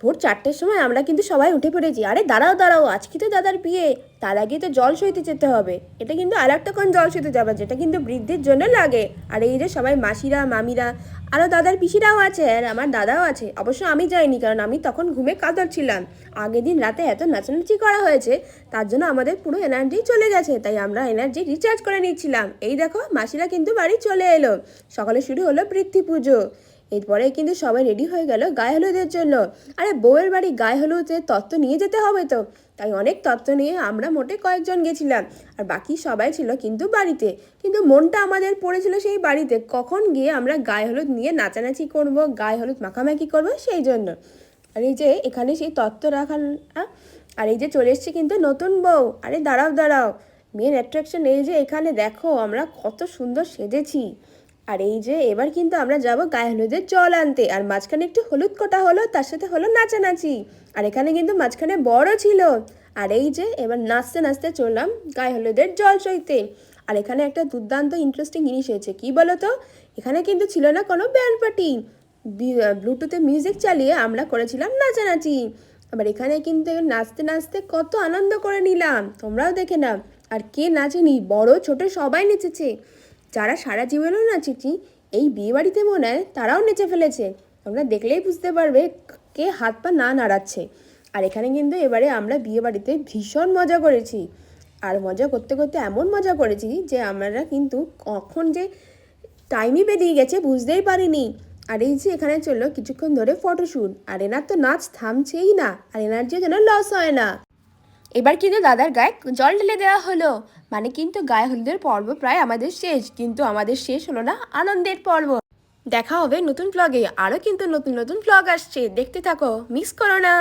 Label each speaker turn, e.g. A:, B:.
A: ভোর 4টের সময় আমরা কিন্তু সবাই উঠে পড়েছি। আরে দাঁড়াও দাঁড়াও, আজকে তো দাদার বিয়ে, তার আগে তো জল সইতে যেতে হবে। এটা কিন্তু আর একটা কোন জল সইতে যাবে, যেটা কিন্তু বৃদ্ধির জন্য লাগে। আর এই যে সবাই মাসিরা মামিরা আরও দাদার পিসিরাও আছে, আর আমার দাদাও আছে। অবশ্য আমি যাইনি, কারণ আমি তখন ঘুমে কাতর ছিলাম। আগের দিন রাতে এত নাচানাচি করা হয়েছে, তার জন্য আমাদের পুরো এনার্জি চলে গেছে, তাই আমরা এনার্জি রিচার্জ করে নিচ্ছিলাম। এই দেখো মাসিরা কিন্তু বাড়ি চলে এলো। সকালে শুরু হলো বৃদ্ধি পুজো। এরপরে কিন্তু সবাই রেডি হয়ে গেল গায়ে হলুদের জন্য। আরে বউয়ের বাড়ি গায়ে হলুদের তত্ত্ব নিয়ে যেতে হবে তো, তাই অনেক তত্ত্ব নিয়ে আমরা মোটে কয়েকজন গেছিলাম, আর বাকি সবাই ছিল কিন্তু বাড়িতে। কিন্তু মনটা আমাদের পড়েছিল সেই বাড়িতে, কখন গিয়ে আমরা গায়ে হলুদ নিয়ে নাচানাচি করব, গায়ে হলুদ মাখামাখি করব, সেই জন্য। আর এই যে এখানে সেই তত্ত্ব রাখা, আর এই যে চলে এসছে কিন্তু নতুন বউ। আরে দাঁড়াও দাঁড়াও, মেন অ্যাট্রাকশন এই যে এখানে দেখো আমরা কত সুন্দর সেজেছি। আর এই যে এবার কিন্তু আমরা যাব গায়ে হলুদের জল আনতে, আর মাঝখানে একটু হলুদ কোটা হলো, তার সাথে হলো নাচানাচি। আর এখানে কিন্তু মাঝখানে বড় ছিল। আর এই যে এবার নাচতে নাচতে চললাম গায়ে হলুদের জল সইতে। আর এখানে একটা দুর্দান্ত ইন্টারেস্টিং জিনিস হয়েছে, কি বলো তো, এখানে কিন্তু ছিল না কোনো ব্যান্ড পার্টি। ব্লুটুথে মিউজিক চালিয়ে আমরা করেছিলাম নাচানাচি। আবার এখানে কিন্তু নাচতে নাচতে কত আনন্দ করে নিলাম, তোমরাও দেখে নাও। আর কে নাচেনি, বড় ছোট সবাই নেচেছে। যারা সারা জীবনেও নাচেছি, এই বিয়েবাড়িতে মনে হয় তারাও নেচে ফেলেছে। তোমরা দেখলেই বুঝতে পারবে কে হাত পা না নাড়াচ্ছে। আর এখানে কিন্তু এবারে আমরা বিয়েবাড়িতে ভীষণ মজা করেছি। আর মজা করতে করতে এমন মজা করেছি যে আমরা কিন্তু কখন যে টাইমই বেরিয়ে গেছে বুঝতেই পারিনি। আর এই যে এখানে চললো কিছুক্ষণ ধরে ফটোশ্যুট, আর এনার তো নাচ থামছেই না, আর এনার্জিও যেন লস হয় না। এবার কিন্তু দাদার গায়ে জল ঢেলে দেওয়া হলো, মানে কিন্তু গায়ে হলুদের পর্ব প্রায় আমাদের শেষ, কিন্তু আমাদের শেষ হলো না আনন্দের পর্ব। দেখা হবে নতুন ব্লগে, আরও কিন্তু নতুন নতুন ব্লগ আসছে, দেখতে থাকো, মিস করো না।